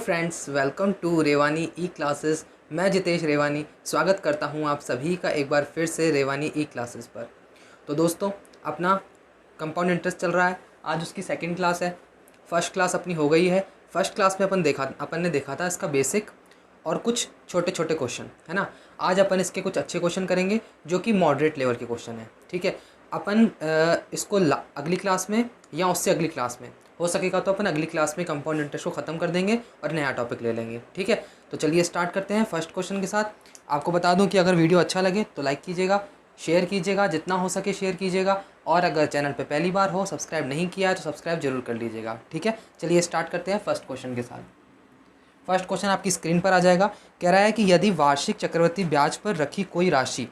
Friends, welcome to Revani E classes. मैं जितेश रेवानी स्वागत करता हूं आप सभी का एक बार फिर से रेवानी ई क्लासेस पर। तो दोस्तों, अपना कंपाउंड इंटरेस्ट चल रहा है। आज उसकी सेकंड क्लास है। फर्स्ट क्लास अपनी हो गई है। फर्स्ट क्लास में अपन ने देखा था इसका बेसिक और कुछ छोटे छोटे क्वेश्चन, है ना। आज अपन इसके कुछ अच्छे क्वेश्चन करेंगे जो कि मॉडरेट लेवल के क्वेश्चन है। ठीक है, अपन इसको अगली क्लास में या उससे अगली क्लास में हो सकेगा तो अपन अगली क्लास में कंपाउंड इंटरेस्ट को ख़त्म कर देंगे और नया टॉपिक ले लेंगे। ठीक है, तो चलिए स्टार्ट करते हैं फर्स्ट क्वेश्चन के साथ। आपको बता दूं कि अगर वीडियो अच्छा लगे तो लाइक कीजिएगा, शेयर कीजिएगा, जितना हो सके शेयर कीजिएगा, और अगर चैनल पे पहली बार हो, सब्सक्राइब नहीं किया है तो सब्सक्राइब जरूर कर लीजिएगा। ठीक है, चलिए स्टार्ट करते हैं फर्स्ट क्वेश्चन के साथ। फर्स्ट क्वेश्चन आपकी स्क्रीन पर आ जाएगा। कह रहा है कि यदि वार्षिक चक्रवृद्धि ब्याज पर रखी कोई राशि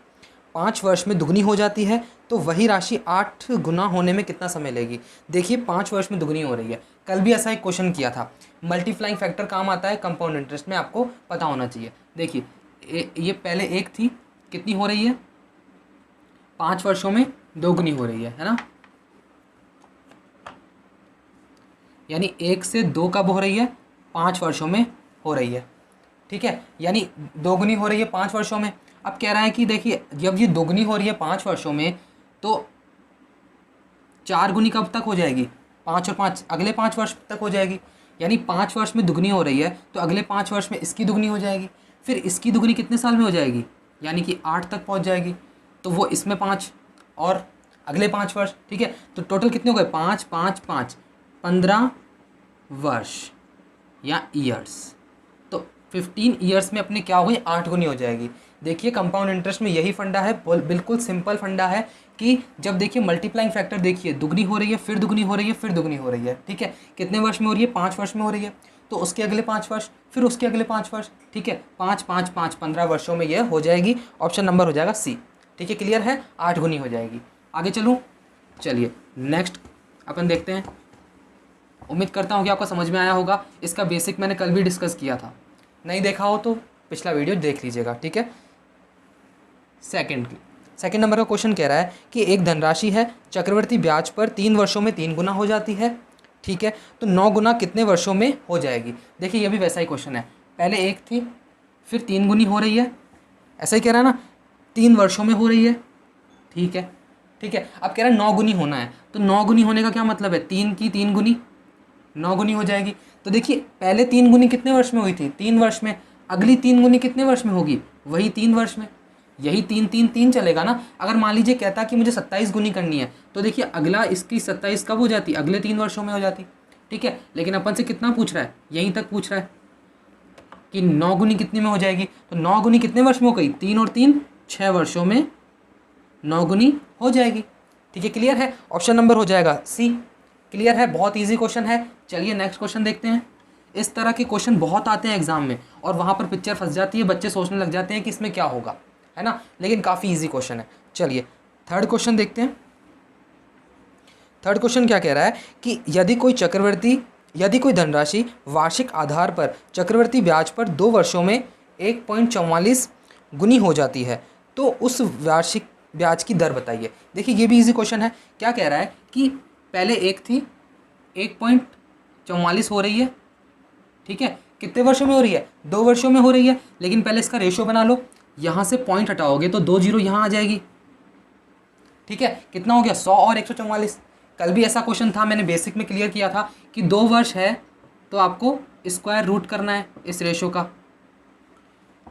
5 वर्ष में दुगनी हो जाती है तो वही राशि 8 गुना होने में कितना समय लेगी। देखिए, 5 वर्ष में दुगनी हो रही है। कल भी ऐसा एक क्वेश्चन किया था। मल्टीप्लाइंग फैक्टर काम आता है कंपाउंड इंटरेस्ट में, आपको पता होना चाहिए। देखिए, ये पहले 1 थी, कितनी हो रही है, 5 वर्षों में दोगुनी हो रही है ना। यानी 1 से 2 कब हो रही है, 5 वर्षों में हो रही है। ठीक है, यानी दोगुनी हो रही है 5 वर्षों में। अब कह रहा है कि देखिए, जब ये दोगुनी हो रही है 5 वर्षों में तो 4 गुनी कब तक हो जाएगी, 5 और 5 अगले 5 वर्ष तक हो जाएगी। यानी 5 वर्ष में दुगनी हो रही है तो अगले 5 वर्ष में इसकी दुगनी हो जाएगी। फिर इसकी दुगनी कितने साल में हो जाएगी, यानी कि 8 तक पहुंच जाएगी। तो वो इसमें 5 और अगले 5 वर्ष। ठीक है, तो टोटल कितने हो गए, 5 5 5 15 वर्ष या ईयर्स। तो 15 ईयर्स में अपने क्या हो गई, 8 गुनी हो जाएगी। देखिए, कंपाउंड इंटरेस्ट में यही फंडा है, बिल्कुल सिंपल फंडा है कि जब देखिए मल्टीप्लाइंग फैक्टर, देखिए दुगनी हो रही है, फिर दुगनी हो रही है, फिर दुगनी हो रही है। ठीक है, कितने वर्ष में हो रही है, 5 वर्ष में हो रही है, तो उसके अगले 5 वर्ष, फिर उसके अगले 5 वर्ष। ठीक है, 5 5 5 15 वर्षों में यह हो जाएगी। ऑप्शन नंबर हो जाएगा सी। ठीक है, क्लियर है, 8 गुनी हो जाएगी। आगे चलूँ, चलिए नेक्स्ट अपन देखते हैं। उम्मीद करता हूँ कि आपको समझ में आया होगा। इसका बेसिक मैंने कल भी डिस्कस किया था, नहीं देखा हो तो पिछला वीडियो देख लीजिएगा। ठीक है, सेकंड नंबर का क्वेश्चन कह रहा है कि एक धनराशि है, चक्रवृद्धि ब्याज पर 3 वर्षों में 3 गुना हो जाती है। ठीक है, तो 9 गुना कितने वर्षों में हो जाएगी। देखिए, ये भी वैसा ही क्वेश्चन है। पहले 1 थी, फिर 3 गुनी हो रही है, ऐसा ही कह रहा है ना, 3 वर्षों में हो रही है। ठीक है, ठीक है, अब कह रहा है 9 गुनी होना है। तो 9 गुनी होने का क्या मतलब है, 3 की 3 गुनी 9 गुनी हो जाएगी। तो देखिए, पहले 3 गुनी कितने वर्ष में हुई थी, 3 वर्ष में। अगली 3 गुनी कितने वर्ष में होगी, वही 3 वर्ष में। यही 3 3 3 चलेगा ना। अगर मान लीजिए कहता कि मुझे 27 गुनी करनी है, तो देखिए अगला इसकी 27 कब हो जाती, अगले 3 वर्षों में हो जाती। ठीक है, लेकिन अपन से कितना पूछ रहा है, यहीं तक पूछ रहा है कि 9 गुनी कितने में हो जाएगी। तो 9 गुनी कितने वर्ष में हो गई, 3 और 3 6 वर्षों में 9 गुनी हो जाएगी। ठीक है, क्लियर है, ऑप्शन नंबर हो जाएगा सी। क्लियर है, बहुत ईजी क्वेश्चन है। चलिए नेक्स्ट क्वेश्चन देखते हैं। इस तरह के क्वेश्चन बहुत आते हैं एग्जाम में और वहाँ पर पिक्चर फंस जाती है, बच्चे सोचने लग जाते हैं कि इसमें क्या होगा, है ना। लेकिन काफ़ी इजी क्वेश्चन है। चलिए थर्ड क्वेश्चन देखते हैं। थर्ड क्वेश्चन क्या कह रहा है कि यदि कोई धनराशि वार्षिक आधार पर चक्रवृद्धि ब्याज पर 2 वर्षों में 1.44 गुनी हो जाती है तो उस वार्षिक ब्याज की दर बताइए। देखिए, ये भी इजी क्वेश्चन है। क्या कह रहा है कि पहले 1 थी, 1.44 हो रही है। ठीक है, कितने वर्षों में हो रही है, 2 वर्षों में हो रही है। लेकिन पहले इसका रेशो बना लो, यहाँ से पॉइंट हटाओगे तो 2 जीरो यहाँ आ जाएगी। ठीक है, कितना हो गया, 100 और 144। कल भी ऐसा क्वेश्चन था, मैंने बेसिक में क्लियर किया था कि 2 वर्ष है तो आपको स्क्वायर रूट करना है, इस रेशो का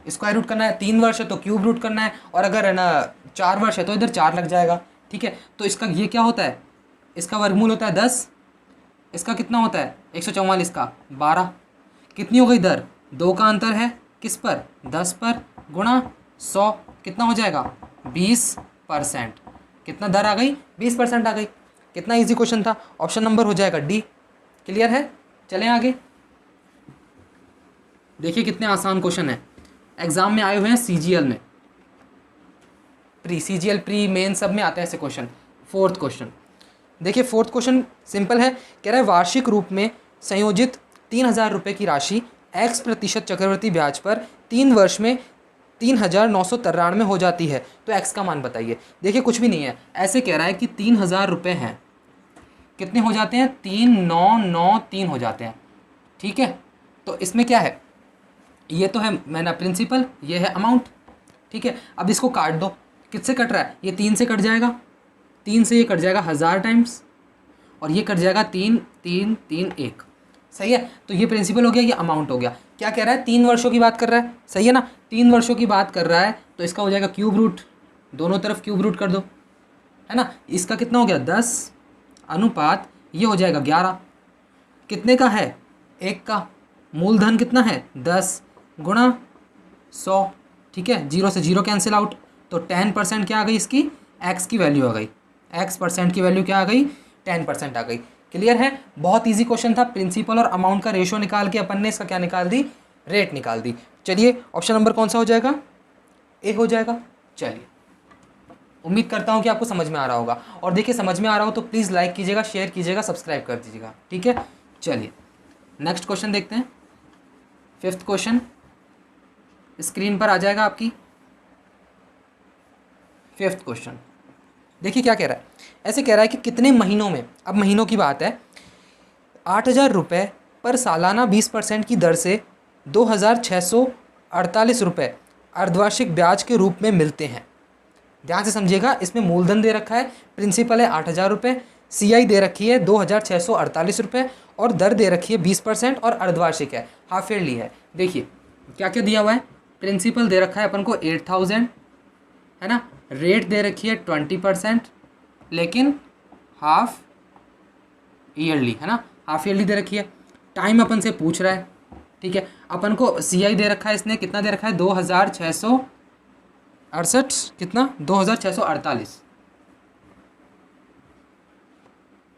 स्क्वायर रूट करना है। 3 वर्ष है तो क्यूब रूट करना है, और अगर है ना 4 वर्ष है तो इधर 4 लग जाएगा। ठीक है, तो इसका ये क्या होता है, इसका वर्गमूल होता है 10, इसका कितना होता है 144 का 12। कितनी हो गई दर, 2 का अंतर है किस पर, 10 पर, गुणा 100, कितना हो जाएगा 20%। कितना दर आ गई, 20% आ गई। कितना इजी क्वेश्चन था, ऑप्शन नंबर हो जाएगा डी। क्लियर है, चलें आगे। देखिए कितने आसान क्वेश्चन है, एग्जाम में आए हुए हैं, सीजीएल में, सीजीएल प्री मेन सब में आते हैं ऐसे क्वेश्चन। फोर्थ क्वेश्चन देखिए, फोर्थ क्वेश्चन सिंपल है। कह रहा है वार्षिक रूप में संयोजित 3000 रुपये की राशि x% चक्रवृद्धि ब्याज पर 3 वर्ष में 3993 हो जाती है, तो x का मान बताइए। देखिए, कुछ भी नहीं है, ऐसे कह रहा है कि 3000 रुपये हैं, कितने हो जाते हैं, 3993 हो जाते हैं। ठीक है, तो इसमें क्या है, ये तो है मैंने प्रिंसिपल, ये है अमाउंट, ठीक है। अब इसको काट दो, किससे कट रहा है, ये 3 से कट जाएगा, 3 से ये कट जाएगा 1000 टाइम्स, और ये कट जाएगा 3 3 3 1, सही है। तो ये प्रिंसिपल हो गया, ये अमाउंट हो गया। क्या कह रहा है, 3 वर्षों की बात कर रहा है, सही है ना, 3 वर्षों की बात कर रहा है, तो इसका हो जाएगा क्यूब रूट, दोनों तरफ क्यूब रूट कर दो, है ना। इसका कितना हो गया 10 अनुपात ये हो जाएगा 11, कितने का है, 1 का, मूलधन कितना है 10 गुणा 100, ठीक है, 0 से 0 कैंसिल आउट, तो 10% क्या आ गई इसकी, एक्स की वैल्यू आ गई, एक्स परसेंट की वैल्यू क्या आ गई, 10% आ गई। क्लियर है, बहुत इजी क्वेश्चन था। प्रिंसिपल और अमाउंट का रेशो निकाल के अपन ने इसका क्या निकाल दी, रेट निकाल दी। चलिए ऑप्शन नंबर कौन सा हो जाएगा, ए हो जाएगा। चलिए उम्मीद करता हूँ कि आपको समझ में आ रहा होगा, और देखिए समझ में आ रहा हो तो प्लीज़ लाइक कीजिएगा, शेयर कीजिएगा, सब्सक्राइब कर दीजिएगा, ठीक है। चलिए नेक्स्ट क्वेश्चन देखते हैं। 5th क्वेश्चन स्क्रीन पर आ जाएगा आपकी। 5th क्वेश्चन देखिए क्या कह रहा है, ऐसे कह रहा है कि कितने महीनों में, अब महीनों की बात है, 8,000 रुपये पर सालाना 20% की दर से 2,648 रुपये अर्धवार्षिक ब्याज के रूप में मिलते हैं। ध्यान से समझिएगा, इसमें मूलधन दे रखा है, प्रिंसिपल है 8,000 रुपये, CI दे रखी है 2,648 रुपये, और दर दे रखी है 20% और अर्धवार्षिक है, हाफ ईयरली है। देखिए क्या क्या दिया हुआ है, प्रिंसिपल दे रखा है अपन को 8,000, है ना, रेट दे रखी है 20%, लेकिन हाफ ईयरली, है ना, हाफ ईयरली दे रखी है। टाइम अपन से पूछ रहा है, ठीक है, अपन को CI दे रखा है, इसने कितना दे रखा है 2,668, कितना 2,648,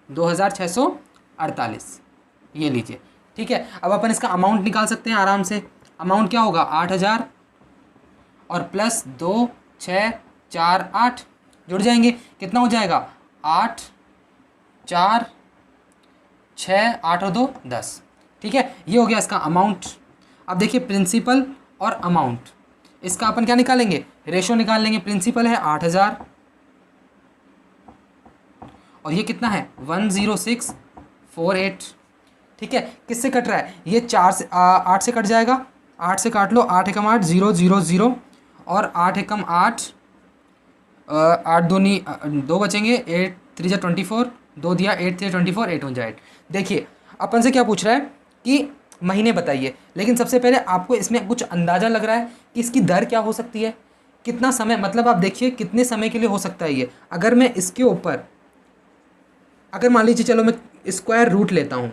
2,648 ये लीजिए, ठीक है। अब अपन इसका अमाउंट निकाल सकते हैं आराम से। अमाउंट क्या होगा 8,000 और प्लस 2 6 4 8 जुड़ जाएंगे, कितना हो जाएगा 8 4 6 8 और 2 10, ठीक है। ये हो गया इसका अमाउंट। अब देखिए प्रिंसिपल और अमाउंट, इसका अपन क्या निकालेंगे, रेशो निकाल लेंगे। प्रिंसिपल है 8,000 और ये कितना है 10648, ठीक है। किससे कट रहा है, ये 4 से 8 से कट जाएगा, 8 से काट लो, 8 एकम 8 0 0 0, और 8 एकम 8 8 दूनी 2 बचेंगे, 8 3 जा 24, 2 दिया, 8 3 24, 8 1 जा 8। देखिए अपन से क्या पूछ रहा है कि महीने बताइए, लेकिन सबसे पहले आपको इसमें कुछ अंदाज़ा लग रहा है कि इसकी दर क्या हो सकती है, कितना समय, मतलब आप देखिए कितने समय के लिए हो सकता है ये। अगर मैं इसके ऊपर, अगर मान लीजिए चलो मैं स्क्वायर रूट लेता हूँ,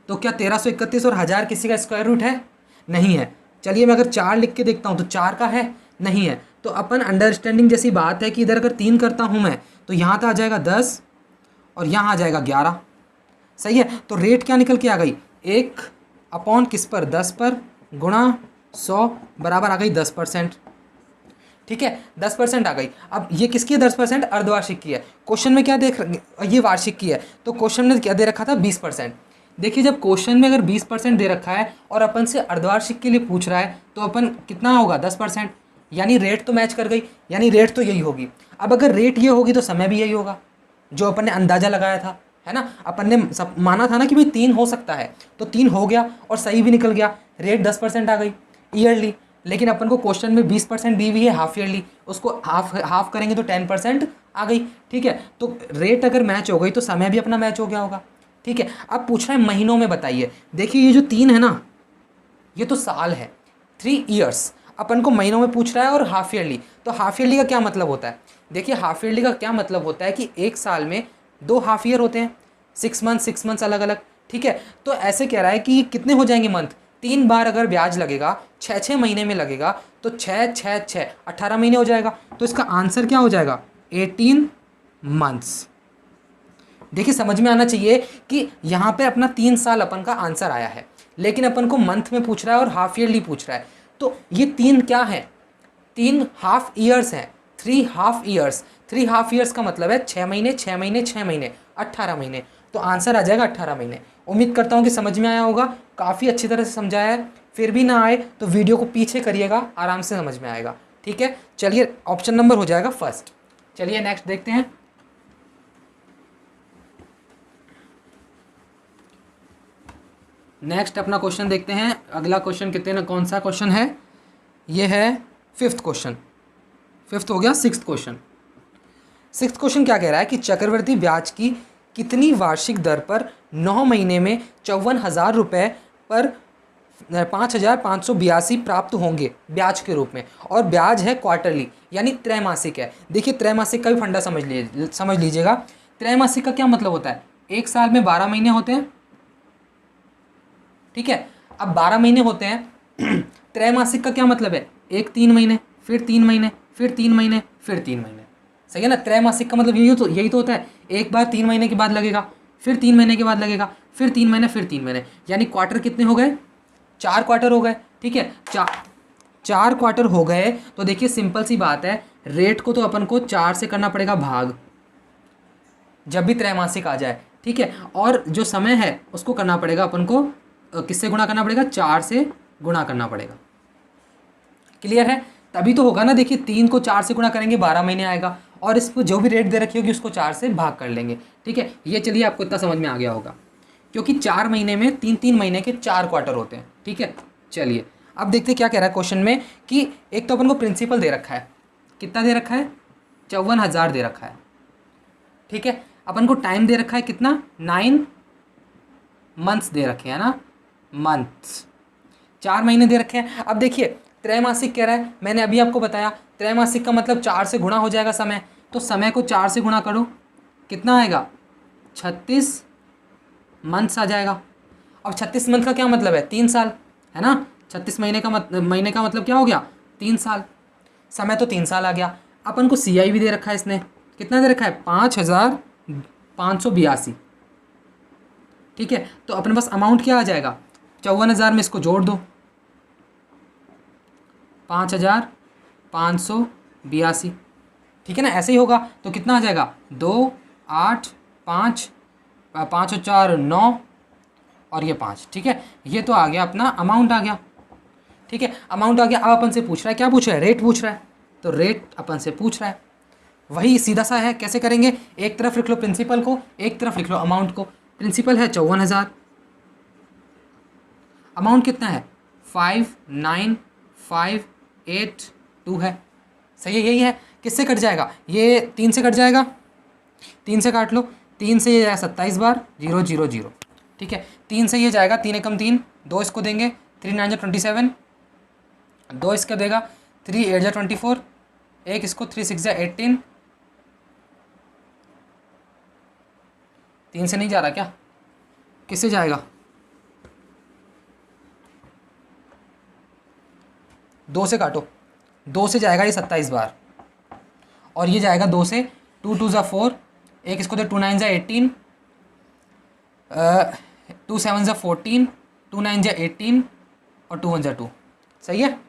तो क्या 1331 और 1000 किसी का स्क्वायर रूट है, नहीं है। चलिए मैं अगर 4 लिख के देखता हूँ तो 4 का है, नहीं है। तो अपन अंडरस्टैंडिंग जैसी बात है कि इधर अगर 3 करता हूँ मैं, तो यहाँ तो आ जाएगा 10 और यहाँ आ जाएगा 11, सही है। तो रेट क्या निकल के आ गई, 1 अपॉन किस पर 10 पर गुणा 100 बराबर आ गई 10%, ठीक है, 10% आ गई। अब ये किसकी है 10%, अर्धवार्षिक की है। क्वेश्चन में क्या देख, ये वार्षिक की है, तो क्वेश्चन में क्या दे रखा था 20%। देखिए जब क्वेश्चन में अगर 20% दे रखा है और अपन से अर्धवार्षिक के लिए पूछ रहा है, तो अपन कितना होगा 10%, यानी रेट तो मैच कर गई, यानी रेट तो यही होगी। अब अगर रेट ये होगी तो समय भी यही होगा, जो अपन ने अंदाज़ा लगाया था, है ना। अपन ने सब माना था ना कि भाई 3 हो सकता है, तो 3 हो गया और सही भी निकल गया, रेट 10% आ गई ईयरली। लेकिन अपन को क्वेश्चन में 20% दी हुई है हाफ ईयरली, उसको हाफ करेंगे तो 10% आ गई, ठीक है। तो रेट अगर मैच हो गई तो समय भी अपना मैच हो गया होगा, ठीक है। अब पूछ रहा है महीनों में बताइए। देखिए ये जो 3 है ना, ये तो साल है, 3 ईयर्स। अपन को महीनों में पूछ रहा है और हाफ ईयरली, तो हाफ ईयरली का क्या मतलब होता है, देखिए हाफ ईयरली का क्या मतलब होता है कि एक साल में 2 हाफ ईयर होते हैं, 6 मंथ्स अलग अलग, ठीक है। तो ऐसे कह रहा है कि कितने हो जाएंगे मंथ, 3 बार अगर ब्याज लगेगा 6 महीने में लगेगा, तो 6 6 6 18 महीने हो जाएगा। तो इसका आंसर क्या हो जाएगा 18 मंथ्स। देखिए समझ में आना चाहिए कि यहाँ पे अपना 3 साल अपन का आंसर आया है, लेकिन अपन को मंथ में पूछ रहा है और हाफ ईयरली पूछ रहा है। तो ये 3 क्या है, 3 हाफ ईयर्स हैं, 3 हाफ ईयर्स। 3 हाफ ईयर्स का मतलब है 6 महीने 6 महीने 6 महीने 18 महीने, तो आंसर आ जाएगा 18 महीने। उम्मीद करता हूँ कि समझ में आया होगा, काफ़ी अच्छी तरह से समझाया है। फिर भी ना आए तो वीडियो को पीछे करिएगा, आराम से समझ में आएगा, ठीक है। चलिए ऑप्शन नंबर हो जाएगा फर्स्ट। चलिए नेक्स्ट देखते हैं। नेक्स्ट अपना क्वेश्चन देखते हैं। अगला क्वेश्चन कितने ना कौन सा क्वेश्चन है, ये है 5th क्वेश्चन। 5th हो गया। 6th question. 6th क्वेश्चन क्या कह रहा है कि चक्रवृद्धि ब्याज की कितनी वार्षिक दर पर 9 महीने में 54,000 रुपये पर 5,582 प्राप्त होंगे ब्याज के रूप में, और ब्याज है क्वार्टरली यानी त्रैमासिक है। देखिए त्रैमासिक का भी फंडा समझ लीजिएगा। त्रैमासिक का क्या मतलब होता है, एक साल में 12 महीने होते हैं, ठीक है। अब 12 महीने होते हैं त्रैमासिक का क्या मतलब है, एक 3 महीने, फिर 3 महीने, फिर 3 महीने, फिर 3 महीने, सही है ना। त्रैमासिक का मतलब यही तो होता है, एक बार 3 महीने के बाद लगेगा, फिर 3 महीने के बाद लगेगा, फिर 3 महीने, फिर 3 महीने, यानी क्वार्टर कितने हो गए, 4 क्वार्टर हो गए, ठीक है। 4 क्वार्टर हो गए तो देखिए सिंपल सी बात है, रेट को तो अपन को 4 से करना पड़ेगा भाग जब भी त्रैमासिक आ जाए, ठीक है। और जो समय है उसको करना पड़ेगा अपन को किससे गुणा करना पड़ेगा, 4 से गुणा करना पड़ेगा। क्लियर है, तभी तो होगा ना। देखिए 3 को 4 से गुणा करेंगे 12 महीने आएगा, और इसको जो भी रेट दे रखी होगी उसको 4 से भाग कर लेंगे, ठीक है। ये चलिए आपको इतना समझ में आ गया होगा, क्योंकि 4 महीने में 3-3 महीने के 4 क्वार्टर होते हैं, ठीक है। चलिए अब देखते क्या कह रहा है क्वेश्चन में कि एक तो अपन को प्रिंसिपल दे रखा है, कितना दे रखा है, 54,000 दे रखा है, ठीक है। अपन को टाइम दे रखा है कितना, 9 मंथ्स दे रखे हैं ना, मंथ्स, 4 महीने दे रखे हैं। अब देखिए त्रैमासिक कह रहा है, मैंने अभी आपको बताया त्रैमासिक का मतलब 4 से गुणा हो जाएगा समय, तो समय को 4 से गुणा करो, कितना आएगा, 36 मंथ्स आ जाएगा। अब 36 मंथ का क्या मतलब है, 3 साल, है ना। 36 महीने का मतलब क्या हो गया, 3 साल। समय तो 3 साल आ गया। अपन को CI भी दे रखा है इसने, कितना दे रखा है, 5,582, ठीक है। तो अपने पास अमाउंट क्या आ जाएगा, 54,000 में इसको जोड़ दो, 5,582, ठीक है ना। ऐसे ही होगा तो कितना आ जाएगा, 2, 8, 5, 5 और 4 9, और ये 5, ठीक है। ये तो आ गया अपना अमाउंट आ गया, ठीक है। अमाउंट आ गया। अब अपन से पूछ रहा है, क्या पूछ रहा है, रेट पूछ रहा है, तो रेट अपन से पूछ रहा है, वही सीधा सा है। कैसे करेंगे, एक तरफ लिख लो प्रिंसिपल को, एक तरफ लिख लो अमाउंट को। प्रिंसिपल है 54,000, अमाउंट कितना है, 5,9,582 है, सही है, यही है। किससे कट जाएगा, ये 3 से कट जाएगा, 3 से काट लो, 3 से ये जाएगा 27 बार, 0 0 0, ठीक है। 3 से ये जाएगा, 3 एकम 3, 2 इसको देंगे, 3 9 27, 2 इसका देगा, 3 8 24, एक इसको 3 6 18, 3 से नहीं जा रहा क्या, किससे जाएगा, 2 से काटो, 2 से जाएगा ये 27 बार, और ये जाएगा 2 से, 2 2 ज़ा 4, एक इसको दे 2 9 ज़ा 18, 2 7 ज़ा 14, 2 9 ज़ा 18, और 2 1 ज़ा 2, सही है।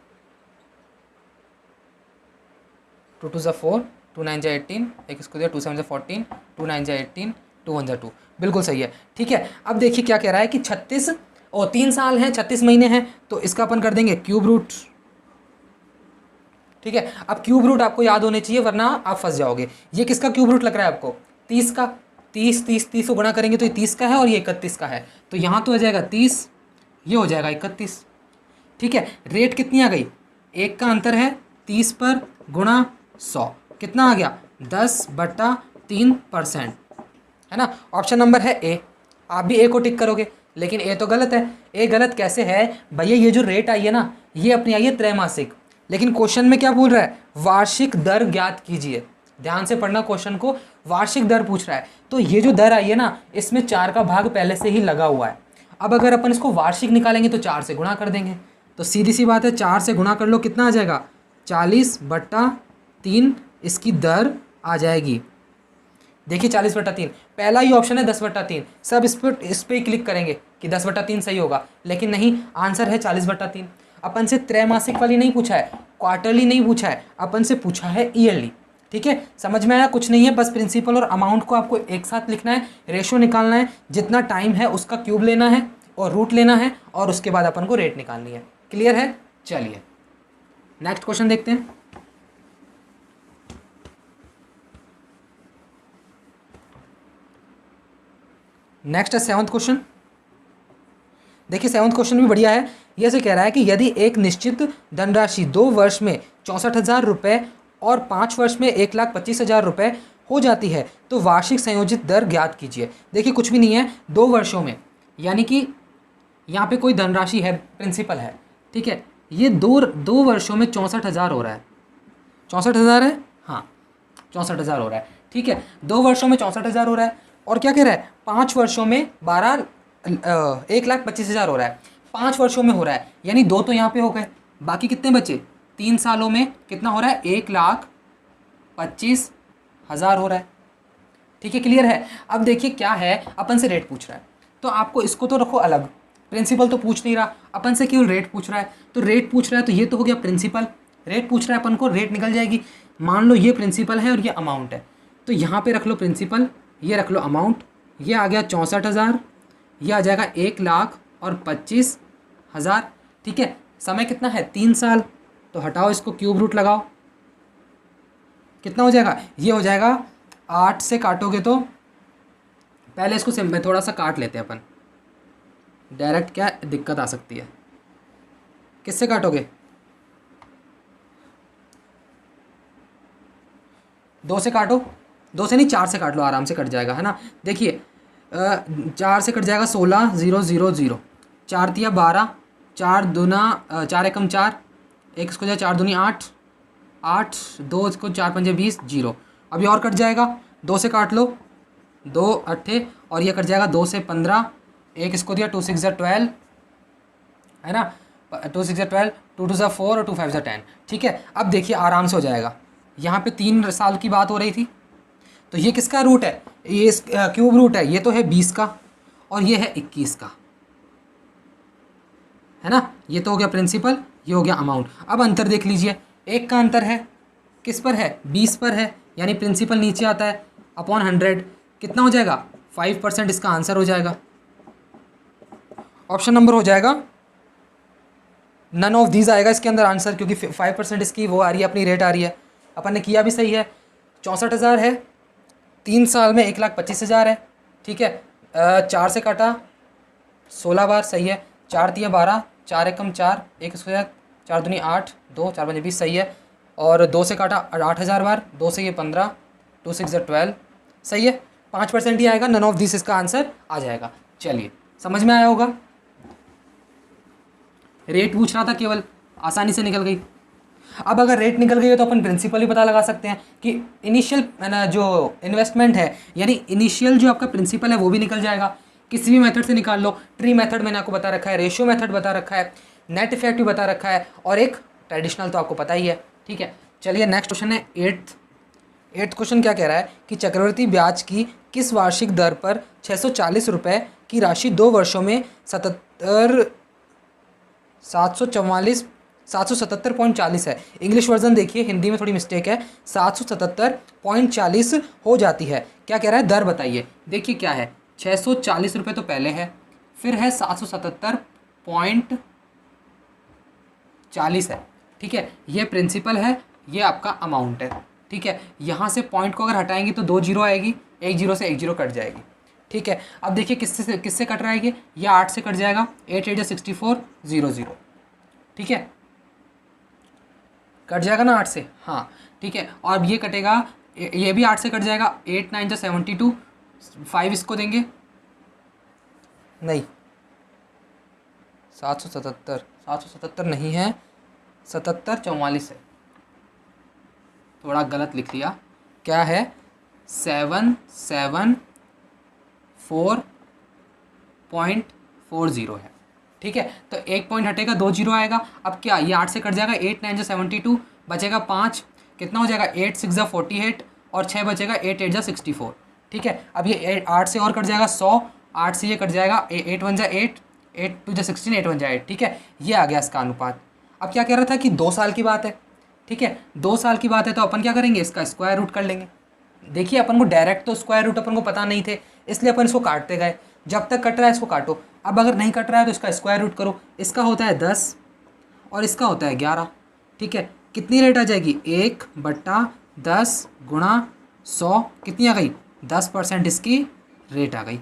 2 2 ज़ा 4, 2 9 ज़ा 18, एक इसको दिया 2 7 ज़ा 14, 2 9 ज़ा 18, 2 1 ज़ा 2, बिल्कुल सही है, ठीक है। अब देखिए क्या कह रहा है कि 36 और 3 साल हैं, 36 महीने हैं, तो इसका अपन कर देंगे क्यूब रूट, ठीक है। अब क्यूब रूट आपको याद होने चाहिए वरना आप फंस जाओगे। ये किसका क्यूब रूट लग रहा है आपको, 30 का, 30 को गुणा करेंगे तो ये 30 का है और ये 31 का है, तो यहाँ तो हो जाएगा 30, ये हो जाएगा 31, ठीक है। रेट कितनी आ गई, एक का अंतर है, 30 पर गुणा 100, कितना आ गया, 10/3%, है ना। ऑप्शन नंबर है ए, आप भी ए को टिक करोगे, लेकिन ए तो गलत है। ए गलत कैसे है भैया, ये जो रेट आई है ना, ये अपनी आई है त्रैमासिक, लेकिन क्वेश्चन में क्या बोल रहा है, वार्षिक दर ज्ञात कीजिए। ध्यान से पढ़ना क्वेश्चन को, वार्षिक दर पूछ रहा है, तो ये जो दर आई है ना, इसमें 4 का भाग पहले से ही लगा हुआ है। अब अगर अपन इसको वार्षिक निकालेंगे तो 4 से गुणा कर देंगे, तो सीधी सी बात है 4 से गुणा कर लो, कितना आ जाएगा, 40/3 इसकी दर आ जाएगी। देखिए 40/3, पहला ही ऑप्शन है 10/3, सब इस पर ही क्लिक करेंगे कि 10/3 सही होगा, लेकिन नहीं, आंसर है 40/3। अपन से त्रैमासिक वाली नहीं पूछा है, क्वार्टरली नहीं पूछा है, अपन से पूछा है ईयरली, ठीक है। समझ में आया, कुछ नहीं है, बस प्रिंसिपल और अमाउंट को आपको एक साथ लिखना है, रेशो निकालना है, जितना टाइम है उसका क्यूब लेना है और रूट लेना है, और उसके बाद अपन को रेट निकालनी है। क्लियर है, चलिए नेक्स्ट क्वेश्चन देखते हैं। नेक्स्ट है 7th क्वेश्चन। देखिए 7वां क्वेश्चन भी बढ़िया है। ये से कह रहा है कि यदि एक निश्चित धनराशि 2 वर्ष में 64,000 रुपये और 5 वर्ष में 1,25,000 रुपये हो जाती है तो वार्षिक संयोजित दर ज्ञात कीजिए। देखिए कुछ भी नहीं है, 2 वर्षों में, यानी कि यहाँ पे कोई धनराशि है, प्रिंसिपल है, ठीक है। ये दो वर्षों में 64,000 हो रहा है, 64,000 है, हाँ 64,000 हो रहा है, ठीक है। 2 वर्षों में 64,000 हो रहा है, और क्या कह रहा है 5 वर्षों में 1,25,000 हो रहा है, 5 वर्षों में हो रहा है, यानी 2 तो यहाँ पे हो गए, बाकी कितने बचे, 3 सालों में कितना हो रहा है, 1,25,000 हो रहा है, ठीक है। क्लियर है। अब देखिए क्या है, अपन से रेट पूछ रहा है, तो आपको इसको तो रखो अलग, प्रिंसिपल तो पूछ नहीं रहा, अपन से केवल रेट पूछ रहा है, तो रेट पूछ रहा है तो ये तो हो गया प्रिंसिपल, रेट पूछ रहा है अपन को, रेट निकल जाएगी। मान लो ये प्रिंसिपल है और ये अमाउंट है, तो यहाँ पे रख लो प्रिंसिपल, ये रख लो अमाउंट, ये आ गया 64,000, ये आ जाएगा 1,25,000, ठीक है। समय कितना है, 3 साल, तो हटाओ इसको, क्यूब रूट लगाओ, कितना हो जाएगा, ये हो जाएगा 8 से काटोगे तो, पहले इसको थोड़ा सा काट लेते हैं अपन, डायरेक्ट क्या दिक्कत आ सकती है, किससे काटोगे, 2 से काटो, 2 से नहीं 4 से काट लो, आराम से कट जाएगा, है ना। देखिए 4 से कट जाएगा 16,000, 4 तिया 12, 4 दूना 4 एकम 4, एक इसको जाए 4 दूनी 8, 8 2 इसको 4 पंजे 20, 0। अभी और कट जाएगा, 2 से काट लो, 2 अट्ठे, और ये कट जाएगा 2 से 15, एक इसको दिया 2 6 12, है ना, 2 6 12, 2 2 4 और 2 5 10, ठीक है। अब देखिए आराम से हो जाएगा, यहाँ पे 3 साल की बात हो रही थी, तो ये किसका रूट है, ये क्यूब रूट है, ये तो है 20 का और ये है 21 का, है ना। ये तो हो गया प्रिंसिपल, ये हो गया अमाउंट। अब अंतर देख लीजिए, एक का अंतर है, किस पर है, 20 पर है, यानी प्रिंसिपल नीचे आता है अपॉन 100, कितना हो जाएगा, 5%, इसका आंसर हो जाएगा, ऑप्शन नंबर हो जाएगा नन ऑफ दीज आएगा इसके अंदर आंसर, क्योंकि 5% इसकी वो आ रही है, अपनी रेट आ रही है, अपन ने किया भी सही है। 64,000 है, 3 साल में 1,25,000 है, ठीक है। 4 से काटा 16 बार, सही है, 4 तिया 12, 4 एकम 4, एक इसको 4 दूनी 8, 2 4 पंजे 20, सही है, और 2 से काटा 8,000 बार, 2 से ये 15, 2 6 12, सही है, 5% ही आएगा, नन ऑफ दिस इसका आंसर आ जाएगा। चलिए समझ में आया होगा, रेट पूछ रहा था केवल, आसानी से निकल गई। अब अगर रेट निकल गई है तो अपन प्रिंसिपल ही पता लगा सकते हैं कि इनिशियल जो इन्वेस्टमेंट है, यानी इनिशियल जो आपका प्रिंसिपल है वो भी निकल जाएगा, किसी भी मेथड से निकाल लो। ट्री मेथड मैंने आपको बता रखा है, रेशियो मेथड बता रखा है, नेट इफेक्ट भी बता रखा है, और एक ट्रेडिशनल तो आपको पता ही है, ठीक है। चलिए नेक्स्ट क्वेश्चन है 8th क्वेश्चन क्या कह रहा है कि चक्रवृद्धि ब्याज की किस वार्षिक दर पर 640 रुपये की राशि 2 वर्षों में 777.40 है। इंग्लिश वर्जन देखिए, हिंदी में थोड़ी मिस्टेक है, 777.40 हो जाती है। क्या कह रहा है, दर बताइए। देखिए क्या है, 640 रुपये तो पहले है, फिर है 777.40 है, ठीक है। ये प्रिंसिपल है, ये आपका अमाउंट है, ठीक है। यहाँ से पॉइंट को अगर हटाएंगे तो 2 जीरो आएगी, एक जीरो से एक जीरो कट जाएगी, ठीक है। अब देखिए किससे कट रहा है ये 8 से कट जाएगा, 8 8 64 0 0, ठीक है, कट जाएगा ना 8 से, हाँ ठीक है। और अब ये कटेगा, ये भी 8 से कट जाएगा, 8 9 72, 5 इसको देंगे, नहीं 777 नहीं है, 7744 है, थोड़ा गलत लिख लिया, क्या है 774.40 है, ठीक है। तो एक पॉइंट हटेगा, 2 जीरो आएगा। अब क्या, ये 8 से कट जाएगा, 8 9 72, बचेगा 5, कितना हो जाएगा 8 6 48, और 6 बचेगा 8 8 64, ठीक है। अब ये 8 से और कट जाएगा 100, 8 से ये कट जाएगा 8 1 8, 8 2 16, 8 1 8, ठीक है। ये आ गया इसका अनुपात। अब क्या कह रहा था कि 2 साल की बात है, ठीक है, 2 साल की बात है, तो अपन क्या करेंगे, इसका स्क्वायर रूट कर लेंगे। देखिए अपन को डायरेक्ट तो स्क्वायर रूट अपन को पता नहीं थे, इसलिए अपन इसको काटते गए, जब तक कट रहा है इसको काटो। अब अगर नहीं कट रहा है तो इसका स्क्वायर रूट करो, इसका होता है 10 और इसका होता है 11, ठीक है। कितनी रेट आ जाएगी, 1/10 गुणा 100, कितनी आ गई, 10% इसकी रेट आ गई।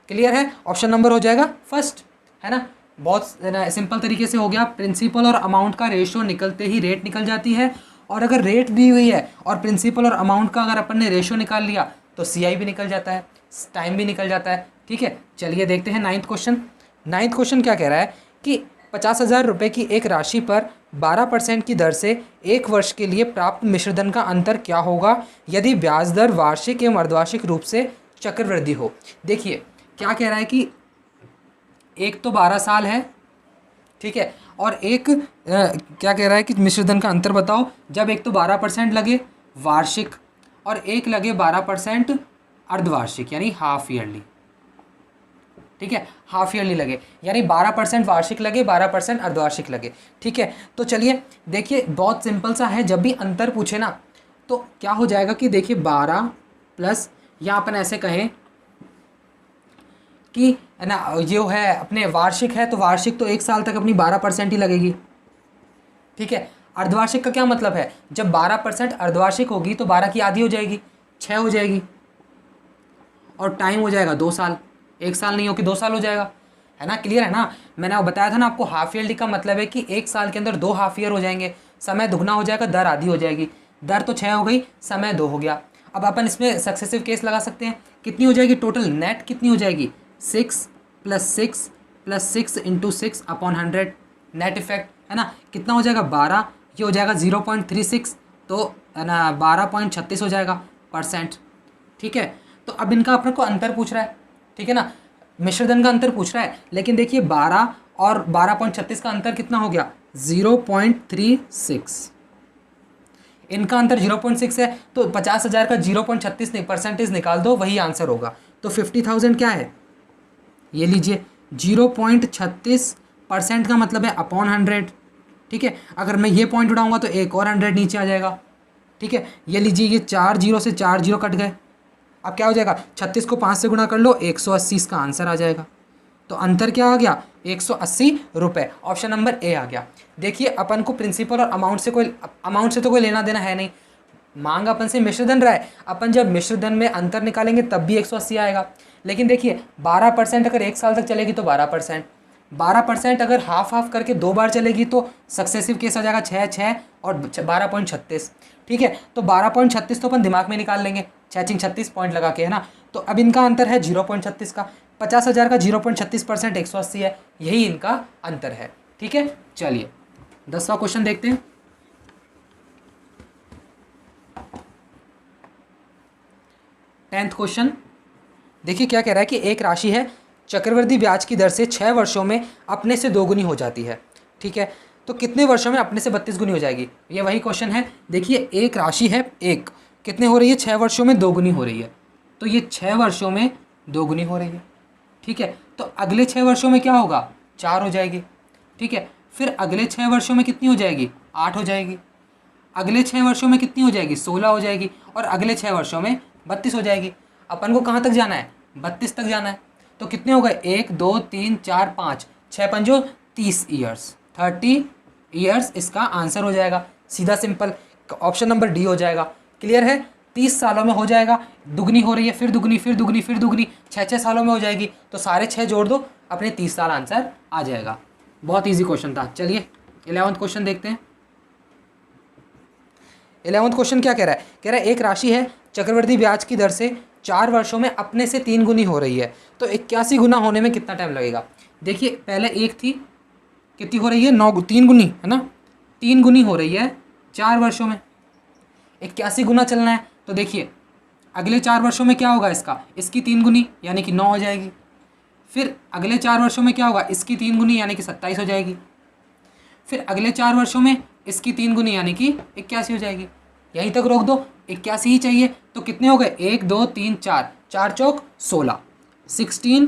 क्लियर है, ऑप्शन नंबर हो जाएगा फर्स्ट। है ना। बहुत सिंपल तरीके से हो गया, प्रिंसिपल और अमाउंट का रेशियो निकलते ही रेट निकल जाती है, और अगर रेट दी हुई है और प्रिंसिपल और अमाउंट का अगर अपन ने रेशियो निकाल लिया तो CI भी निकल जाता है, टाइम भी निकल जाता है। ठीक है, चलिए देखते हैं 9th क्वेश्चन। 9th क्वेश्चन क्या कह रहा है कि 50,000 रुपये की एक राशि पर 12% की दर से 1 वर्ष के लिए प्राप्त मिश्रधन का अंतर क्या होगा यदि ब्याज दर वार्षिक एवं अर्धवार्षिक रूप से चक्रवृद्धि हो। देखिए क्या कह रहा है कि एक तो 12 साल है, ठीक है, और एक क्या कह रहा है कि मिश्रधन का अंतर बताओ जब एक तो 12% लगे वार्षिक और एक लगे 12% अर्धवार्षिक यानी हाफ ईयरली। ठीक है, हाफ ईयरली लगे यानी 12% वार्षिक लगे 12% अर्धवार्षिक लगे। ठीक है, तो चलिए देखिए बहुत सिंपल सा है, जब भी अंतर पूछे ना तो क्या हो जाएगा कि देखिए 12 प्लस या अपन ऐसे कहें कि है ना जो है अपने वार्षिक है तो वार्षिक तो 1 साल तक अपनी 12% ही लगेगी। ठीक है, अर्धवार्षिक का क्या मतलब है, जब 12% अर्धवार्षिक होगी तो 12 की आधी हो जाएगी, 6 हो जाएगी, और टाइम हो जाएगा 2 साल, 1 साल नहीं हो कि 2 साल हो जाएगा, है ना। क्लियर है ना। मैंने बताया था ना आपको हाफ ईयरली का मतलब है कि 1 साल के अंदर 2 हाफ ईयर हो जाएंगे, समय दुगना हो जाएगा, दर आधी हो जाएगी। दर तो 6 हो गई, समय 2 हो गया। अब अपन इसमें सक्सेसिव केस लगा सकते हैं, कितनी हो जाएगी टोटल नेट कितनी हो जाएगी 6 + 6 × 6 अपॉन 100 नेट इफेक्ट, है ना। कितना हो जाएगा 12, ये हो जाएगा 0.36, तो है ना 12.36 हो जाएगा %। ठीक है, तो अब इनका अपन को अंतर पूछ रहा है, ठीक है ना, मिश्रधन का अंतर पूछ रहा है, लेकिन देखिए 12 और 12.36 का अंतर कितना हो गया 0.36, इनका अंतर 0.6 है, तो 50,000 का 0.36 परसेंटेज निकाल दो, वही आंसर होगा। तो 50,000 क्या है, ये लीजिए 0.36% का मतलब है अपॉन 100। ठीक है, अगर मैं ये पॉइंट उठाऊंगा तो एक और 100 नीचे आ जाएगा। ठीक है, ये लीजिए ये 4 0 से 4 0 कट गए, अब क्या हो जाएगा 36 को 5 से गुणा कर लो 180 इसका आंसर आ जाएगा। तो अंतर क्या आ गया 180 रुपये, ऑप्शन नंबर ए आ गया। देखिए अपन को प्रिंसिपल और अमाउंट से तो कोई लेना देना है नहीं, मांग अपन से मिश्रधन रहा है, अपन जब मिश्रधन में अंतर निकालेंगे तब भी 180 आएगा। लेकिन देखिए 12% अगर 1 साल तक चलेगी तो 12%, 12% अगर हाफ हाफ करके 2 बार चलेगी तो सक्सेसिव केस आ जाएगा 6 6 और 12.36। ठीक है, तो 12.36 तो अपन दिमाग में निकाल लेंगे 6 36 पॉइंट लगा के, है ना। तो अब इनका अंतर है 0.36 का, 50,000 का 0.36% 180 है, यही इनका अंतर है। ठीक है, चलिए 10वां क्वेश्चन देखते हैं। 10th क्वेश्चन देखिए क्या कह रहा है कि एक राशि है चक्रवृद्धि ब्याज की दर से 6 वर्षों में अपने से 2 गुनी हो जाती है। ठीक है, तो कितने वर्षों में अपने से 32 गुनी हो जाएगी, ये वही क्वेश्चन है। देखिए एक राशि है एक, कितने हो रही है 6 वर्षों में 2 गुनी हो रही है, तो ये 6 वर्षों में 2 गुनी हो रही है। ठीक है, तो अगले 6 वर्षों में क्या होगा 4 हो जाएगी। ठीक है, फिर अगले 6 वर्षों में कितनी हो जाएगी 8 हो जाएगी, अगले 6 वर्षों में कितनी हो जाएगी 16 हो जाएगी, और अगले 6 वर्षों में 32 हो जाएगी। अपन को कहाँ तक जाना है 32 तक जाना है, तो कितने हो गए 1 2 3 4 5 6 पंजो 30 ईयर्स, 30 ईयर्स इसका आंसर हो जाएगा। सीधा सिंपल ऑप्शन नंबर डी हो जाएगा। क्लियर है, 30 सालों में हो जाएगा, दुगनी हो रही है फिर दुगनी फिर दुगनी फिर दुगनी, 6 सालों में हो जाएगी, तो सारे 6 जोड़ दो अपने 30 साल आंसर आ जाएगा। बहुत ईजी क्वेश्चन था। चलिए 11वां क्वेश्चन देखते हैं। 11वां क्वेश्चन क्या कह रहा है, कह रहा है एक राशि है चक्रवृद्धि ब्याज की दर से 4 वर्षों में अपने से 3 गुनी हो रही है, तो 81 गुना होने में कितना टाइम लगेगा। देखिए पहले एक थी, कितनी हो रही है 9 3 गुनी, है ना, 3 गुनी हो रही है 4 वर्षों में, 81 गुना चलना है। तो देखिए अगले 4 वर्षों में क्या होगा इसकी 3 गुनी यानी कि 9 हो जाएगी, फिर अगले 4 वर्षों में क्या होगा इसकी 3 गुनी यानी कि 27 हो जाएगी, फिर अगले 4 वर्षों में इसकी 3 गुनी यानी कि 81 हो जाएगी। यहीं तक रोक दो, 81 ही चाहिए, तो कितने हो गए 1 2 3 4, 4 चौक 16, 16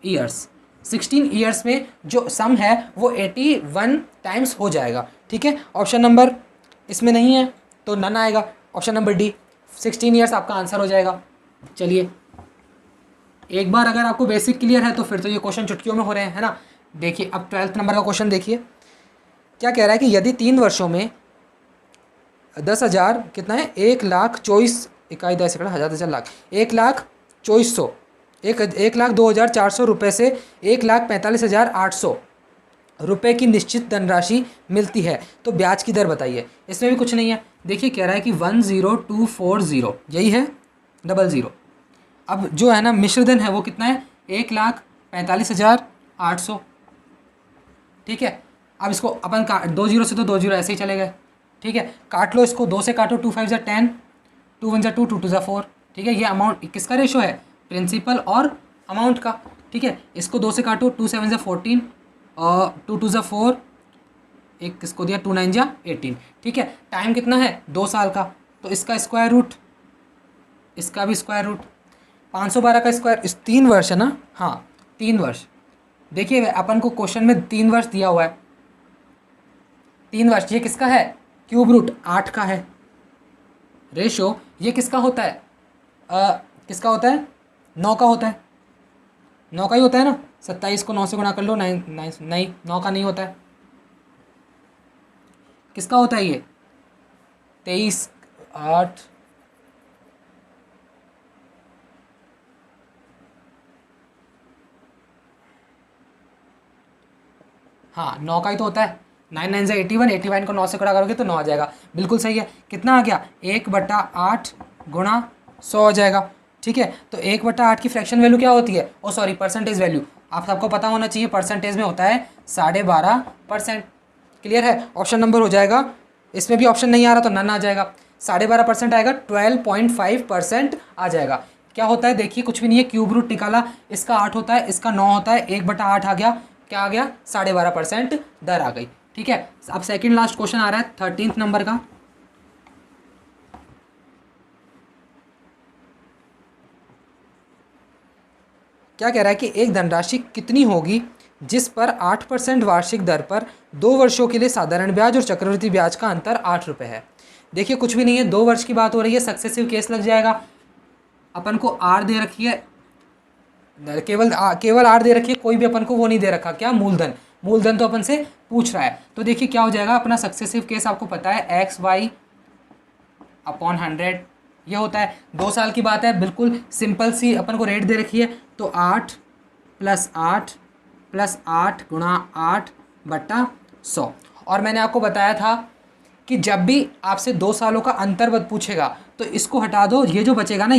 ईयर्स। 16 ईयर्स में जो सम है वो 81 टाइम्स हो जाएगा। ठीक है, ऑप्शन नंबर इसमें नहीं है तो नन आएगा, ऑप्शन नंबर डी 16 ईयर्स आपका आंसर हो जाएगा। चलिए एक बार अगर आपको बेसिक क्लियर है तो फिर तो ये क्वेश्चन चुटकियों में हो रहे हैं, है ना। देखिए अब 12th नंबर का क्वेश्चन देखिए क्या कह रहा है कि यदि 3 वर्षों में 10,000 कितना है 1,24,000 इकाई 10 एकड़ 1000 10 लाख 1,24,100 1,02,400 रुपये से 1,45,800 रुपये की निश्चित धनराशि मिलती है, तो ब्याज की दर बताइए। इसमें भी कुछ नहीं है, देखिए कह रहा है कि 10240, यही है 00। अब जो है ना मिश्र धन है वो कितना है, 1,45,800। ठीक है, अब इसको अपन का 2 जीरो से तो 2 जीरो ऐसे ही चले गए। ठीक है, काट लो इसको, 2 से काटो, 2 5 10, 2 1 2, 2 2 4। ठीक है, ये अमाउंट किसका रेशो है, प्रिंसिपल और अमाउंट का। ठीक है, इसको 2 से काटो, 2 7 14 और 2 2 4, एक किसको दिया, 2 9 18। ठीक है, टाइम कितना है, 2 साल का, तो इसका स्क्वायर रूट, इसका भी स्क्वायर रूट, 512 का स्क्वायर, इस 3 वर्ष है ना, हाँ 3 वर्ष। देखिए अपन को क्वेश्चन में 3 वर्ष दिया हुआ है, 3 वर्ष। ये किसका है, क्यूब रूट 8 का है रेशो। ये किसका होता है, किसका होता है, 9 का होता है, 9 का ही होता है ना। 27 को 9 से गुणा कर लो, 9 नहीं 9 का नहीं होता है, किसका होता है ये, 23 8, हाँ 9 का ही तो होता है। 9 9 से 81, 81 को 9 से गुणा करोगे तो 9 आ जाएगा, बिल्कुल सही है। कितना आ गया, 1/8 गुणा 100 आ जाएगा। ठीक है, तो 1/8 की फ्रैक्शन वैल्यू क्या होती है, ओ सॉरी परसेंटेज वैल्यू, आप सबको पता होना चाहिए, परसेंटेज में होता है 12.5%। क्लियर है, ऑप्शन नंबर हो जाएगा। इसमें भी ऑप्शन नहीं आ रहा तो नन आ जाएगा, 12.5% आएगा, 12.5% आ जाएगा। क्या होता है देखिए, कुछ भी नहीं है, क्यूब रूट निकाला, इसका 8 होता है, इसका 9 होता है, 1/8 आ गया, क्या आ गया, 12.5% दर आ गई। ठीक है, अब सेकंड लास्ट क्वेश्चन आ रहा है 13th नंबर का। क्या कह रहा है कि एक धनराशि कितनी होगी जिस पर 8% वार्षिक दर पर 2 वर्षों के लिए साधारण ब्याज और चक्रवृद्धि ब्याज का अंतर 8 रुपये है। देखिए कुछ भी नहीं है, 2 वर्ष की बात हो रही है, सक्सेसिव केस लग जाएगा। अपन को आर दे रखी है, केवल आर दे रखी है, कोई भी अपन को वो नहीं दे रखा, क्या, मूलधन। मूलधन तो अपन से पूछ रहा है, तो देखिए क्या हो जाएगा, अपना सक्सेसिव केस आपको पता है XY/100 ये होता है। 2 साल की बात है, बिल्कुल सिंपल सी अपन को रेट दे रखी है, तो 8 + 8 + 8 गुणा 8/100। और मैंने आपको बताया था कि जब भी आपसे 2 सालों का अंतर पूछेगा तो इसको हटा दो, ये जो बचेगा ना,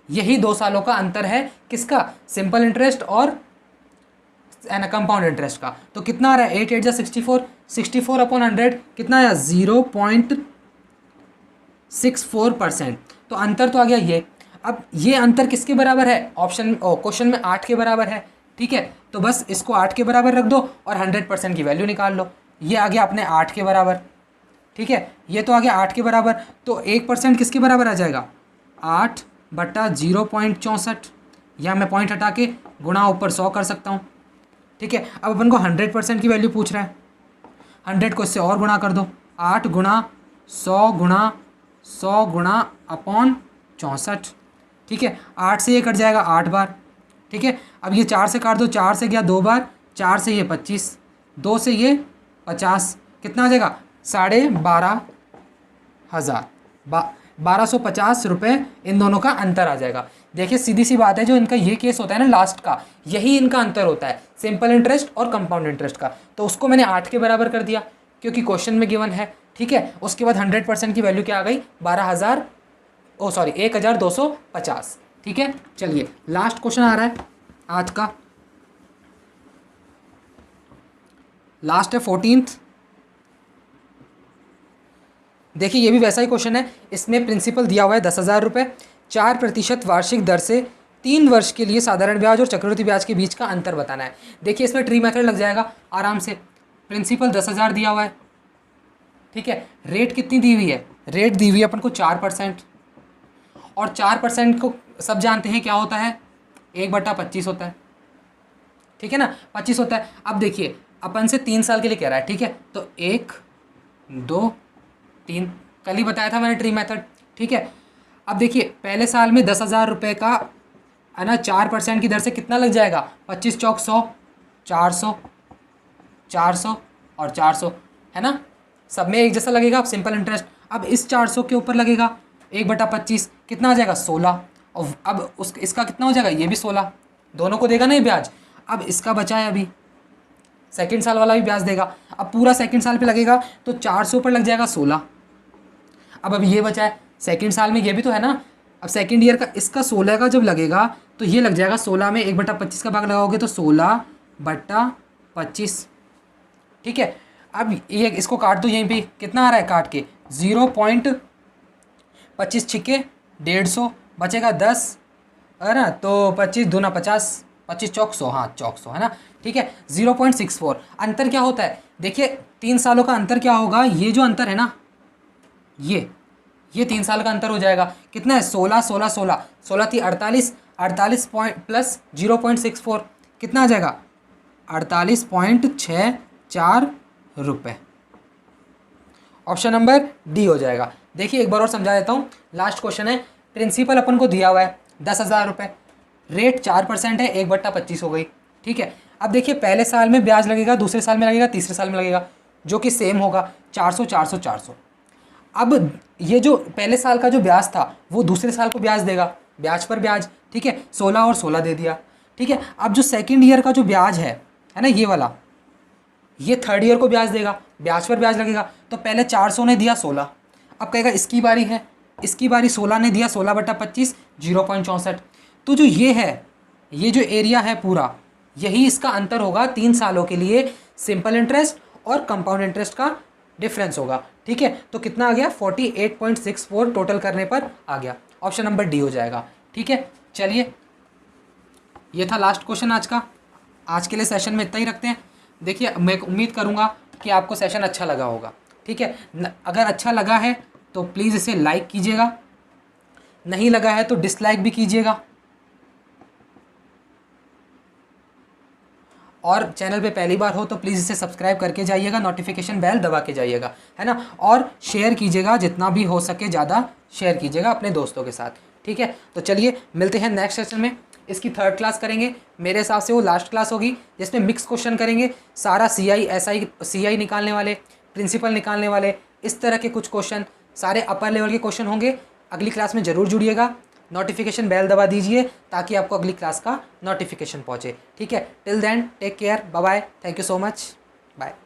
यही 2 सालों का अंतर है, किसका, सिंपल इंटरेस्ट और कंपाउंड इंटरेस्ट का। तो कितना आ रहा है, 8 8 64, 64/100 कितना आया, 0.64%। तो अंतर तो आ गया ये। अब ये अंतर किसके बराबर है, क्वेश्चन में 8 के बराबर है। ठीक है, तो बस इसको 8 के बराबर रख दो और 100% की वैल्यू निकाल लो, ये आ गया अपने 8 के बराबर। ठीक है, ये तो आ गया 8 के बराबर, तो 1% किसके बराबर आ जाएगा, 8/0.64, यहाँ मैं पॉइंट हटा के गुणा ऊपर 100 कर सकता हूँ। ठीक है, अब अपन को 100% की वैल्यू पूछ रहा है, 100 को इससे और गुणा कर दो, 8 गुणा 100 गुणा 100 गुणा अपॉन 64। ठीक है, 8 से ये कट जाएगा 8 बार। ठीक है, अब ये 4 से काट दो, 4 से गया 2 बार, 4 से ये 25, 2 से ये 50, कितना आ जाएगा, 12,500, 1250 रुपये इन दोनों का अंतर आ जाएगा। देखिए सीधी सी बात है, जो इनका ये केस होता है ना लास्ट का, यही इनका अंतर होता है, सिंपल इंटरेस्ट और कंपाउंड इंटरेस्ट का। तो उसको मैंने 8 के बराबर कर दिया क्योंकि क्वेश्चन में गिवन है। ठीक है, उसके बाद 100% की वैल्यू क्या आ गई, 1,250। ठीक है, चलिए लास्ट क्वेश्चन आ रहा है आज का, लास्ट है 14th। देखिए ये भी वैसा ही क्वेश्चन है, इसमें प्रिंसिपल दिया हुआ है 10,000 रुपये, 4% वार्षिक दर से 3 वर्ष के लिए साधारण ब्याज और चक्रवृद्धि ब्याज के बीच का अंतर बताना है। देखिए इसमें ट्री मेथड लग जाएगा आराम से। प्रिंसिपल 10,000 दिया हुआ है, ठीक है, रेट कितनी दी हुई है, रेट दी हुई है अपन को 4%, और 4% को सब जानते हैं क्या होता है, 1/25 होता है। ठीक है ना, 25 होता है। अब देखिए अपन से 3 साल के लिए कह रहा है, ठीक है, तो 1 2 3, कल ही बताया था मैंने ट्री मेथड। ठीक है, अब देखिए पहले साल में 10,000 रुपये का है ना, 4% की दर से कितना लग जाएगा, 25 चौक 100, 400 400 और 400, है ना, सब में एक जैसा लगेगा सिंपल इंटरेस्ट। अब इस 400 के ऊपर लगेगा 1/25, कितना आ जाएगा, 16, और अब इसका कितना हो जाएगा, ये भी 16, दोनों को देगा ना ये ब्याज। अब इसका बचा है अभी सेकंड साल वाला भी ब्याज देगा, अब पूरा सेकंड साल पे लगेगा तो 400 पर लग जाएगा 16। अब अभी ये बचा है सेकंड साल में, ये भी तो है ना। अब सेकंड ईयर का इसका 16 का जब लगेगा तो ये लग जाएगा 16 में 1/25 का भाग लगाओगे तो 16/25। ठीक है, अब ये इसको काट दो, यहीं पे कितना आ रहा है काट के 0.25 छिके 150, बचेगा 10 है ना, तो 25 दूना 50, 25 चौक 100, हाँ चौक 100 है ना। ठीक है, 0.64। अंतर क्या होता है, देखिए 3 सालों का अंतर क्या होगा, ये जो अंतर है ना, ये 3 साल का अंतर हो जाएगा। कितना है 16 16 16 16 थी 48, 48 पॉइंट प्लस 0.64 कितना आ जाएगा 48.64 रुपये। ऑप्शन नंबर डी हो जाएगा। देखिए एक बार और समझा देता हूँ, लास्ट क्वेश्चन है। प्रिंसिपल अपन को दिया हुआ है 10,000 रुपये, रेट 4% है, 1/25 हो गई। ठीक है, अब देखिए पहले साल में ब्याज लगेगा, दूसरे साल में लगेगा, तीसरे साल में लगेगा, जो कि सेम होगा 400 400 400। अब ये जो पहले साल का जो ब्याज था वो दूसरे साल को ब्याज देगा, ब्याज पर ब्याज। ठीक है, 16 और 16 दे दिया। ठीक है, अब जो सेकंड ईयर का जो ब्याज है ना ये वाला, ये थर्ड ईयर को ब्याज देगा, ब्याज पर ब्याज लगेगा। तो पहले 400 ने दिया 16, अब कहेगा इसकी बारी है, इसकी बारी 16 ने दिया 16/25 0.64। तो जो ये है, ये जो एरिया है पूरा, यही इसका अंतर होगा 3 सालों के लिए, सिंपल इंटरेस्ट और कंपाउंड इंटरेस्ट का डिफरेंस होगा। ठीक है, तो कितना आ गया 48.64 टोटल करने पर आ गया। ऑप्शन नंबर डी हो जाएगा। ठीक है, चलिए ये था लास्ट क्वेश्चन आज का। आज के लिए सेशन में इतना ही रखते हैं। देखिए मैं उम्मीद करूँगा कि आपको सेशन अच्छा लगा होगा। ठीक है, अगर अच्छा लगा है तो प्लीज़ इसे लाइक कीजिएगा, नहीं लगा है तो डिसलाइक भी कीजिएगा, और चैनल पे पहली बार हो तो प्लीज़ इसे सब्सक्राइब करके जाइएगा, नोटिफिकेशन बेल दबा के जाइएगा, है ना। और शेयर कीजिएगा, जितना भी हो सके ज़्यादा शेयर कीजिएगा अपने दोस्तों के साथ। ठीक है, तो चलिए मिलते हैं नेक्स्ट सेशन में। इसकी 3rd क्लास करेंगे, मेरे हिसाब से वो लास्ट क्लास होगी, जिसमें मिक्स क्वेश्चन करेंगे। सारा CI SI CI निकालने वाले, प्रिंसिपल निकालने वाले, इस तरह के कुछ क्वेश्चन, सारे अपर लेवल के क्वेश्चन होंगे। अगली क्लास में ज़रूर जुड़िएगा, नोटिफिकेशन बेल दबा दीजिए ताकि आपको अगली क्लास का नोटिफिकेशन पहुंचे। ठीक है, till then take care, bye bye, thank you so much, bye.